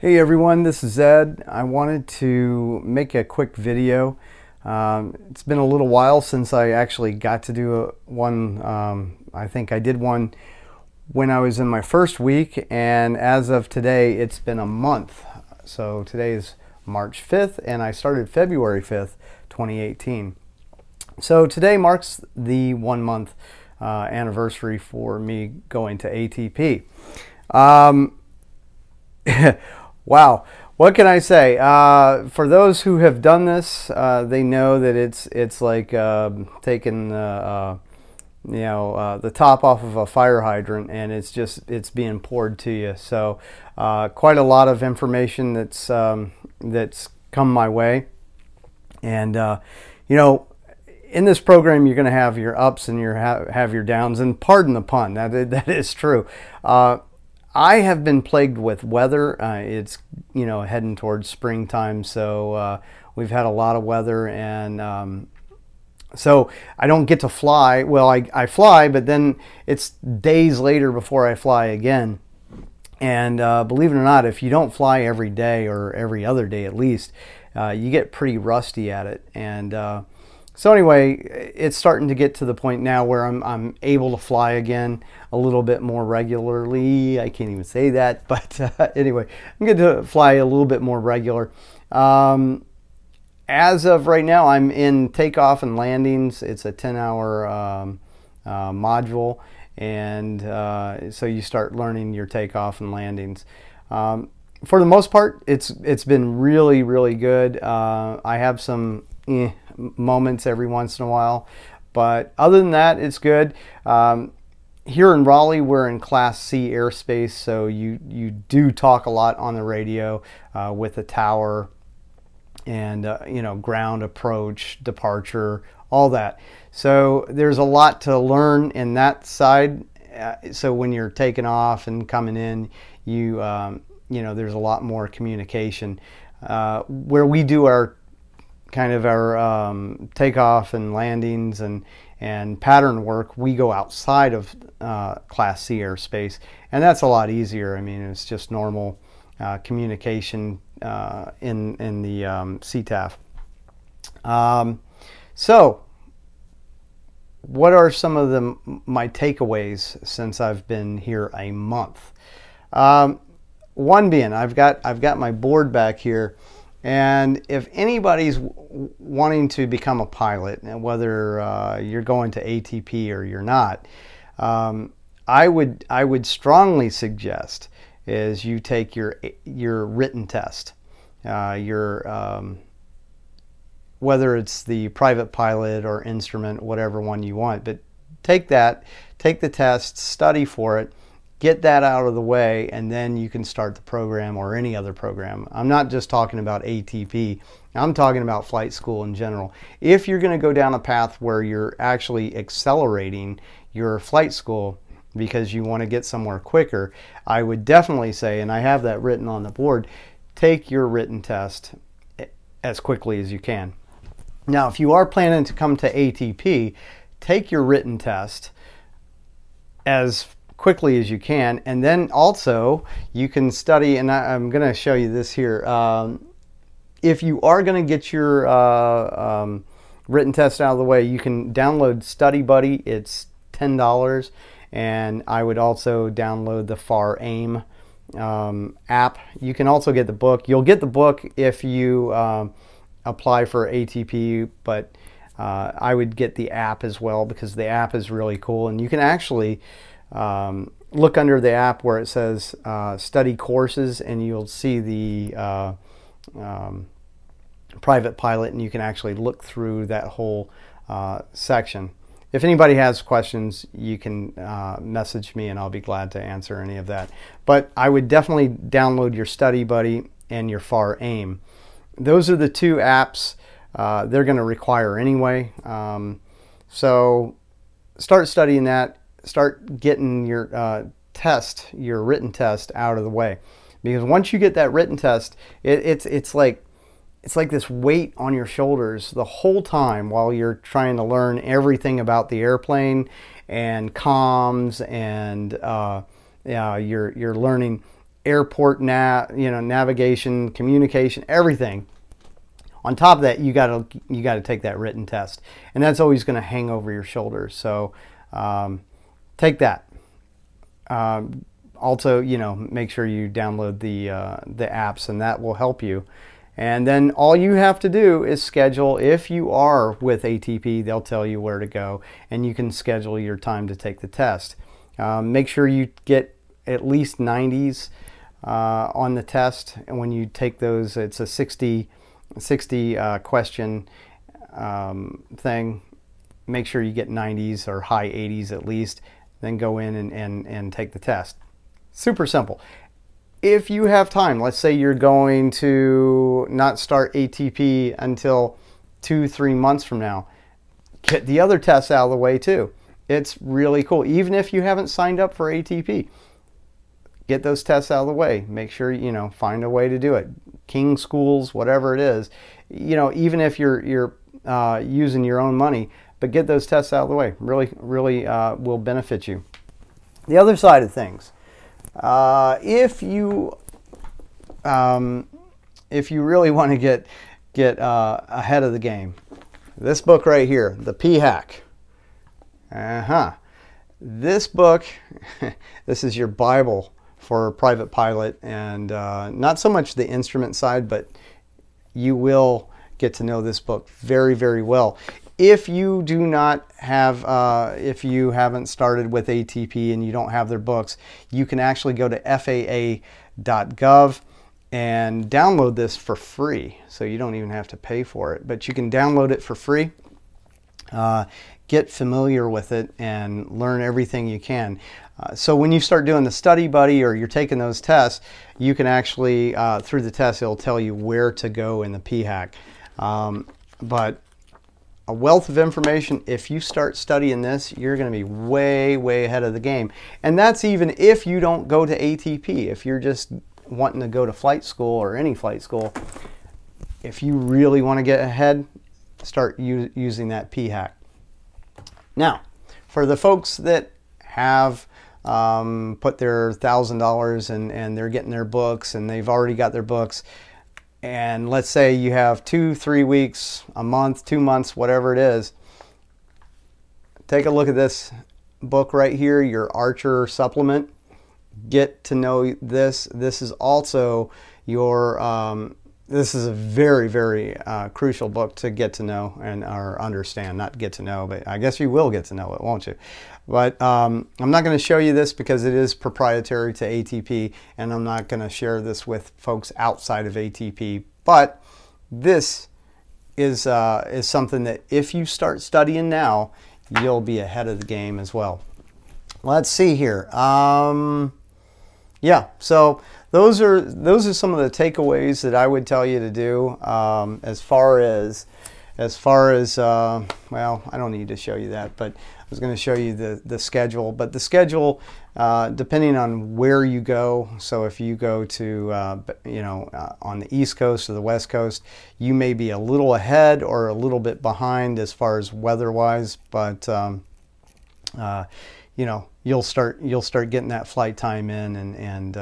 Hey everyone, this is Ed. I wanted to make a quick video. It's been a little while since I actually got to do one. I think I did one when I was in my first week, and as of today it's been a month. So today is March 5th and I started February 5th, 2018. So today marks the 1 month anniversary for me going to ATP. Wow, what can I say? For those who have done this, they know that it's like taking the top off of a fire hydrant, and it's being poured to you. So quite a lot of information that's come my way, and in this program you're going to have your ups and have your downs, and pardon the pun, that is true. I have been plagued with weather. It's heading towards springtime, so we've had a lot of weather, and so I don't get to fly. Well, I fly, but then it's days later before I fly again. And believe it or not, if you don't fly every day or every other day at least, you get pretty rusty at it. And so anyway, it's starting to get to the point now where I'm able to fly again a little bit more regularly. I can't even say that, but anyway, I'm going to fly a little bit more regular. As of right now, I'm in takeoff and landings. It's a 10-hour module, and so you start learning your takeoff and landings. For the most part, it's been really, really good. I have some moments every once in a while, but other than that, it's good. Here in Raleigh, we're in Class C airspace, so you do talk a lot on the radio with the tower and ground approach, departure, all that. So there's a lot to learn in that side. So when you're taking off and coming in, there's a lot more communication. Where we do our takeoff and landings and pattern work, we go outside of Class C airspace, and that's a lot easier. I mean, it's just normal communication in the CTAF. So what are some of my takeaways since I've been here a month? One being, I've got my board back here. And if anybody's wanting to become a pilot, and whether you're going to ATP or you're not, I would strongly suggest is you take your written test, whether it's the private pilot or instrument, whatever one you want. But take the test, study for it. Get that out of the way, and then you can start the program or any other program. I'm not just talking about ATP. I'm talking about flight school in general. If you're going to go down a path where you're actually accelerating your flight school because you want to get somewhere quicker, I would definitely say, and I have that written on the board, take your written test as quickly as you can. Now, if you are planning to come to ATP, take your written test as quickly as you can, and then also you can study, and I'm going to show you this here. If you are going to get your written test out of the way, you can download Study Buddy. It's $10, and I would also download the FAR AIM app. You can also get the book. You'll get the book if you apply for ATP, but I would get the app as well, because the app is really cool, and you can actually look under the app where it says study courses, and you'll see the private pilot, and you can actually look through that whole section. If anybody has questions, you can message me and I'll be glad to answer any of that. But I would definitely download your Study Buddy and your FAR AIM. Those are the two apps they're going to require anyway. So start studying that. Start getting your your written test out of the way, because once you get that written test, it's like this weight on your shoulders the whole time while you're trying to learn everything about the airplane and comms, and you're learning airport navigation, communication, everything. On top of that, you got to take that written test, and that's always going to hang over your shoulders. So take that. Also, make sure you download the apps, and that will help you. And then all you have to do is schedule. If you are with ATP, they'll tell you where to go, and you can schedule your time to take the test. Make sure you get at least 90s on the test, and when you take those, it's a 60 question thing. Make sure you get 90s or high 80s at least, then go in and take the test. Super simple. If you have time, let's say you're going to not start ATP until 2-3 months from now, get the other tests out of the way too. It's really cool. Even if you haven't signed up for ATP, get those tests out of the way. Make sure, find a way to do it. King schools, whatever it is, even if you're using your own money, but get those tests out of the way. Really will benefit you. The other side of things, if you really want to get ahead of the game, this book right here, the P-Hack. This book, this is your Bible for a private pilot, and not so much the instrument side, but you will get to know this book very, very well. If you do not have, if you haven't started with ATP and you don't have their books, you can actually go to FAA.gov and download this for free. So you don't even have to pay for it, but you can download it for free. Get familiar with it and learn everything you can. So when you start doing the study buddy or you're taking those tests, you can actually, through the test, it'll tell you where to go in the P-Hack. But a wealth of information. If you start studying this, you're going to be way, way ahead of the game. And that's even if you don't go to ATP. If you're just wanting to go to flight school or any flight school, if you really want to get ahead, start using that P-Hack. Now, for the folks that have put their $1,000 and they're getting their books and they've already got their books, and let's say you have 2-3 weeks, a month, 2 months, whatever it is, take a look at this book right here, your Archer supplement. Get to know this. This is also your, this is a very, very crucial book to get to know or understand. Not get to know, but I guess you will get to know it, won't you? But I'm not going to show you this because it is proprietary to ATP, and I'm not going to share this with folks outside of ATP. But this is something that if you start studying now, you'll be ahead of the game as well. Let's see here. Yeah, so those are some of the takeaways that I would tell you to do as far as well, I don't need to show you that, but I was going to show you the schedule. But the schedule, depending on where you go, so if you go to on the East Coast or the West Coast, you may be a little ahead or a little bit behind as far as weather-wise, but you'll start getting that flight time in, and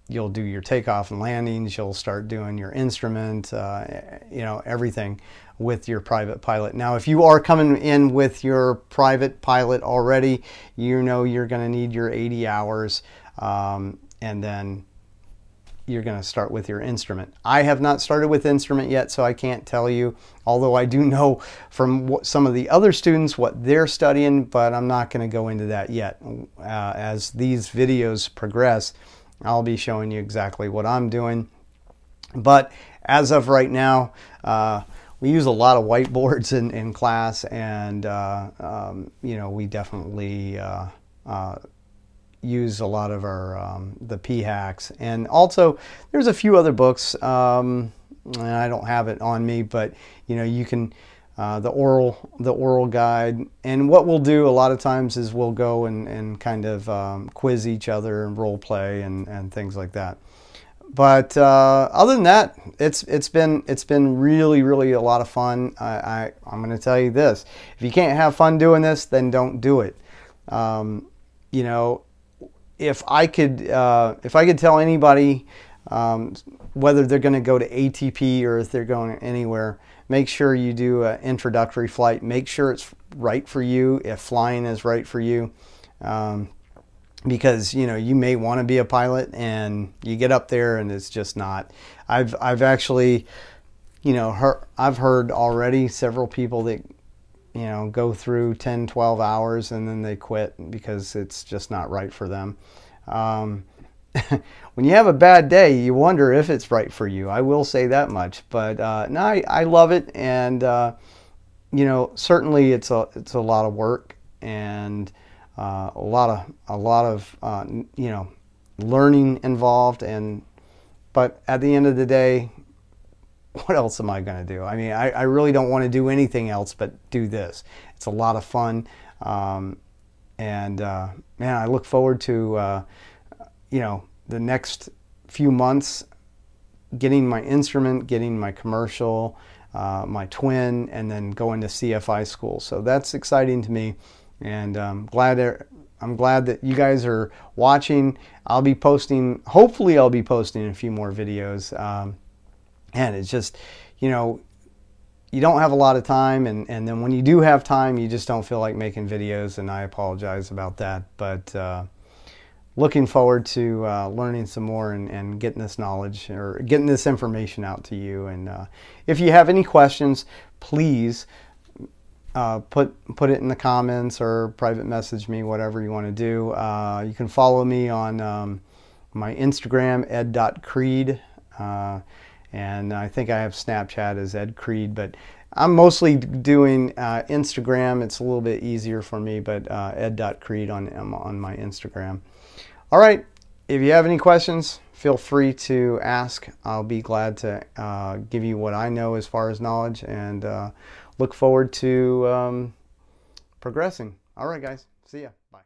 you'll do your takeoff and landings, you'll start doing your instrument, everything with your private pilot. Now, if you are coming in with your private pilot already, you're going to need your 80 hours, and then you're going to start with your instrument. I have not started with instrument yet, so I can't tell you, although I do know from some of the other students what they're studying, but I'm not going to go into that yet. As these videos progress, I'll be showing you exactly what I'm doing. But as of right now, we use a lot of whiteboards in class, and we definitely use a lot of our the P-Hacks, and also there's a few other books. And I don't have it on me, but you can the oral guide. And what we'll do a lot of times is we'll go and kind of quiz each other and role play and things like that. But other than that, it's been really a lot of fun. I'm going to tell you this: if you can't have fun doing this, then don't do it. if I could tell anybody, whether they're going to go to ATP or if they're going anywhere, make sure you do an introductory flight. Make sure it's right for you, if flying is right for you. Because you may want to be a pilot and you get up there and it's just not. I've actually I've heard already several people that go through 10-12 hours and then they quit because it's just not right for them. When you have a bad day, you wonder if it's right for you. I will say that much. But no, I love it, and certainly it's a lot of work and a lot of learning involved. But at the end of the day, what else am I going to do? I mean, I really don't want to do anything else but do this. It's a lot of fun, man, I look forward to the next few months, getting my instrument, getting my commercial, my twin, and then going to CFI school. So that's exciting to me, and I'm glad that you guys are watching. I'll be posting, hopefully I'll be posting a few more videos, and it's just, you don't have a lot of time, and then when you do have time, you just don't feel like making videos, and I apologize about that. But looking forward to learning some more and getting this knowledge or getting this information out to you. And if you have any questions, please put it in the comments or private message me, whatever you want to do. You can follow me on my Instagram, ed.creed, and I think I have Snapchat as Ed Creed, but I'm mostly doing Instagram. It's a little bit easier for me, but ed.creed on my Instagram. All right, if you have any questions, feel free to ask. I'll be glad to give you what I know as far as knowledge, and look forward to progressing. All right, guys. See ya. Bye.